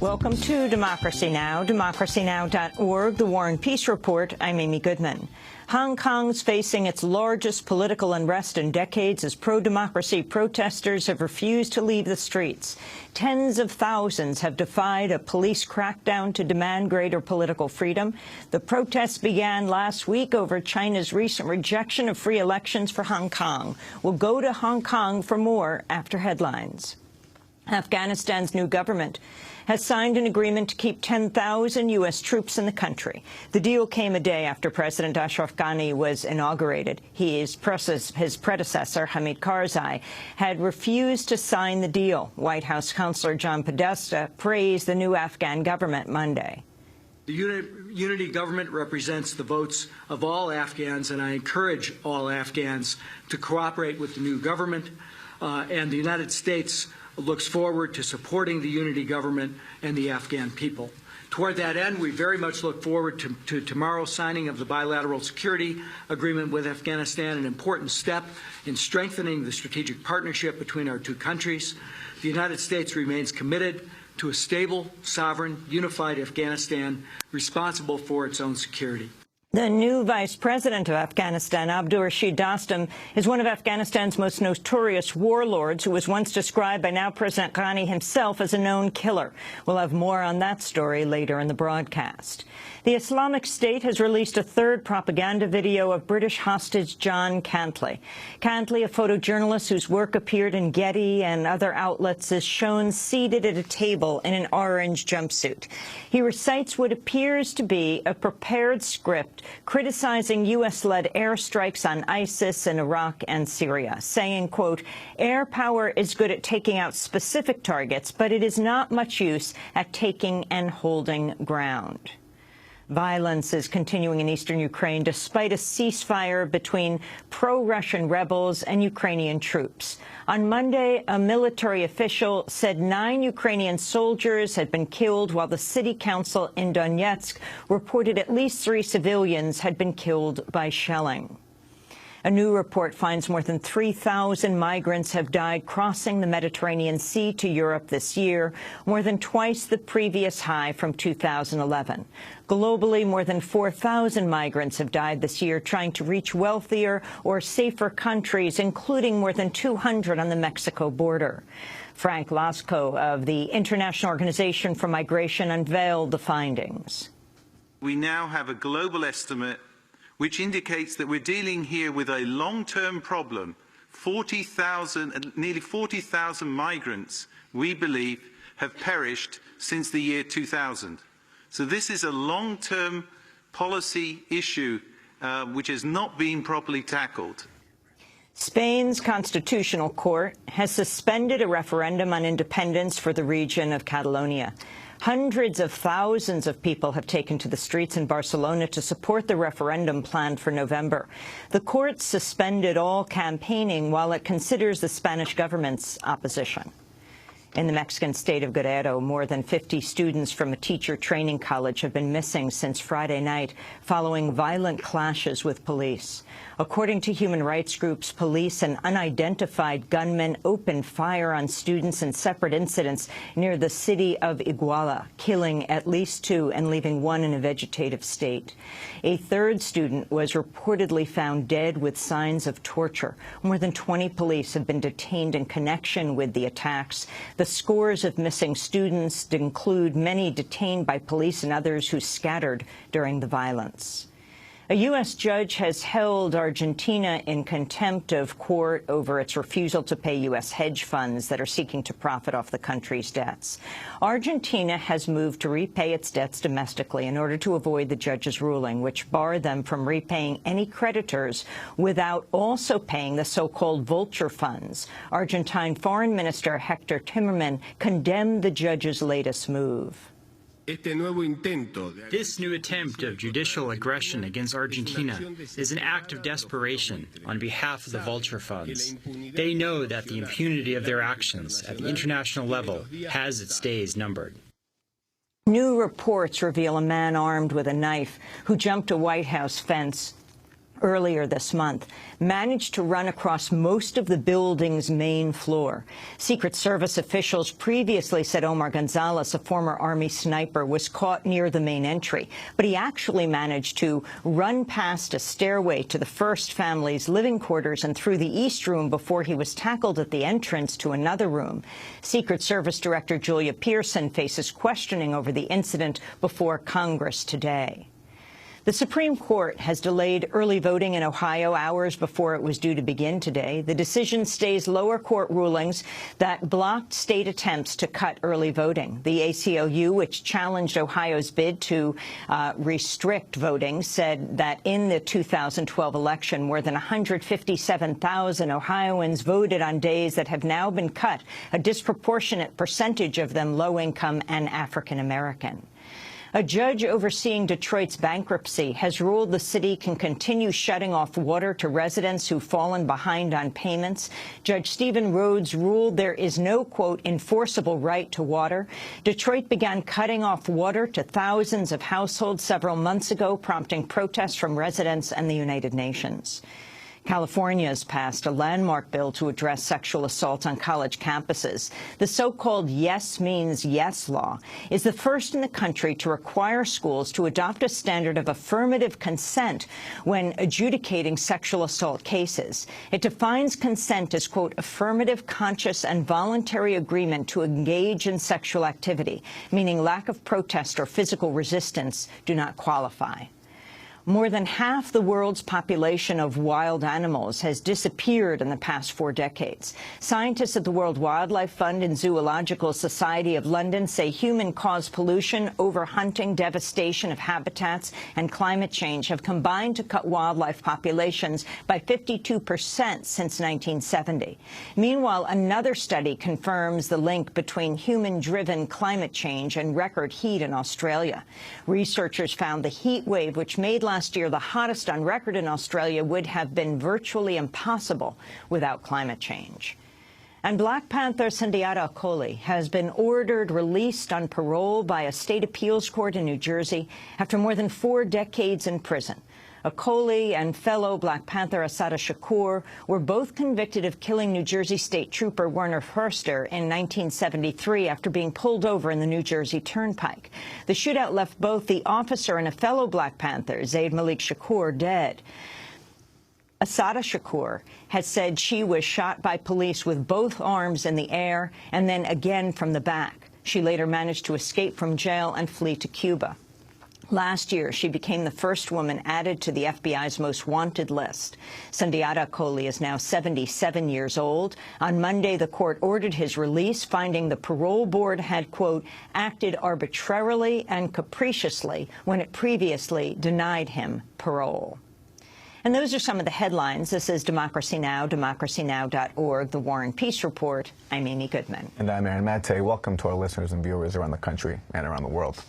Welcome to Democracy Now!, democracynow.org, The War and Peace Report. I'm Amy Goodman. Hong Kong's facing its largest political unrest in decades as pro-democracy protesters have refused to leave the streets. Tens of thousands have defied a police crackdown to demand greater political freedom. The protests began last week over China's recent rejection of free elections for Hong Kong. We'll go to Hong Kong for more after headlines. Afghanistan's new government has signed an agreement to keep 10,000 U.S. troops in the country. The deal came a day after President Ashraf Ghani was inaugurated. His predecessor, Hamid Karzai, had refused to sign the deal. White House Counselor John Podesta praised the new Afghan government Monday. The unity government represents the votes of all Afghans, and I encourage all Afghans to cooperate with the new government, and the United States looks forward to supporting the unity government and the Afghan people. Toward that end, we very much look forward to tomorrow's signing of the bilateral security agreement with Afghanistan, an important step in strengthening the strategic partnership between our two countries. The United States remains committed to a stable, sovereign, unified Afghanistan responsible for its own security. The new vice president of Afghanistan, Abdul-Rashid Dostum, is one of Afghanistan's most notorious warlords who was once described by now President Ghani himself as a known killer. We'll have more on that story later in the broadcast. The Islamic State has released a third propaganda video of British hostage John Cantley. Cantley, a photojournalist whose work appeared in Getty and other outlets, is shown seated at a table in an orange jumpsuit. He recites what appears to be a prepared script criticizing U.S.-led airstrikes on ISIS in Iraq and Syria, saying, quote, "Air power is good at taking out specific targets, but it is not much use at taking and holding ground." Violence is continuing in eastern Ukraine despite a ceasefire between pro-Russian rebels and Ukrainian troops. On Monday, a military official said 9 Ukrainian soldiers had been killed, while the city council in Donetsk reported at least 3 civilians had been killed by shelling. A new report finds more than 3,000 migrants have died crossing the Mediterranean Sea to Europe this year, more than twice the previous high from 2011. Globally, more than 4,000 migrants have died this year trying to reach wealthier or safer countries, including more than 200 on the Mexico border. Frank Lasko of the International Organization for Migration unveiled the findings. We now have a global estimate which indicates that we're dealing here with a long-term problem. Nearly 40,000 migrants, we believe, have perished since the year 2000. So this is a long-term policy issue which has not been properly tackled. Spain's Constitutional Court has suspended a referendum on independence for the region of Catalonia. Hundreds of thousands of people have taken to the streets in Barcelona to support the referendum planned for November. The court suspended all campaigning while it considers the Spanish government's opposition. In the Mexican state of Guerrero, more than 50 students from a teacher training college have been missing since Friday night following violent clashes with police. According to human rights groups, police and unidentified gunmen opened fire on students in separate incidents near the city of Iguala, killing at least 2 and leaving 1 in a vegetative state. A third student was reportedly found dead with signs of torture. More than 20 police have been detained in connection with the attacks. The scores of missing students include many detained by police and others who scattered during the violence. A U.S. judge has held Argentina in contempt of court over its refusal to pay U.S. hedge funds that are seeking to profit off the country's debts. Argentina has moved to repay its debts domestically in order to avoid the judge's ruling, which barred them from repaying any creditors without also paying the so-called vulture funds. Argentine Foreign Minister Hector Timerman condemned the judge's latest move. This new attempt of judicial aggression against Argentina is an act of desperation on behalf of the vulture funds. They know that the impunity of their actions at the international level has its days numbered. New reports reveal a man armed with a knife who jumped a White House fence earlier this month, managed to run across most of the building's main floor. Secret Service officials previously said Omar Gonzalez, a former Army sniper, was caught near the main entry, but he actually managed to run past a stairway to the first family's living quarters and through the East Room before he was tackled at the entrance to another room. Secret Service Director Julia Pearson faces questioning over the incident before Congress today. The Supreme Court has delayed early voting in Ohio hours before it was due to begin today. The decision stays lower court rulings that blocked state attempts to cut early voting. The ACLU, which challenged Ohio's bid to restrict voting, said that in the 2012 election, more than 157,000 Ohioans voted on days that have now been cut, a disproportionate percentage of them low-income and African-American. A judge overseeing Detroit's bankruptcy has ruled the city can continue shutting off water to residents who've fallen behind on payments. Judge Stephen Rhodes ruled there is no, quote, enforceable right to water. Detroit began cutting off water to thousands of households several months ago, prompting protests from residents and the United Nations. California has passed a landmark bill to address sexual assault on college campuses. The so-called Yes Means Yes law is the first in the country to require schools to adopt a standard of affirmative consent when adjudicating sexual assault cases. It defines consent as, quote, affirmative, conscious, and voluntary agreement to engage in sexual activity, meaning lack of protest or physical resistance do not qualify. More than half the world's population of wild animals has disappeared in the past 4 decades. Scientists at the World Wildlife Fund and Zoological Society of London say human-caused pollution, overhunting, devastation of habitats, and climate change have combined to cut wildlife populations by 52% since 1970. Meanwhile, another study confirms the link between human-driven climate change and record heat in Australia. Researchers found the heat wave, which made last year the hottest on record in Australia, would have been virtually impossible without climate change. And Black Panther Sundiata Acoli has been ordered released on parole by a state appeals court in New Jersey after more than 4 decades in prison. Acoli and fellow Black Panther Assata Shakur were both convicted of killing New Jersey State Trooper Werner Förster in 1973 after being pulled over in the New Jersey Turnpike. The shootout left both the officer and a fellow Black Panther, Zaid Malik Shakur, dead. Assata Shakur has said she was shot by police with both arms in the air and then again from the back. She later managed to escape from jail and flee to Cuba. Last year, she became the first woman added to the FBI's most wanted list. Sundiata Acoli is now 77 years old. On Monday, the court ordered his release, finding the parole board had, quote, acted arbitrarily and capriciously when it previously denied him parole. And those are some of the headlines. This is Democracy Now!, democracynow.org, The War and Peace Report. I'm Amy Goodman. And I'm Aaron Matte. Welcome to our listeners and viewers around the country and around the world.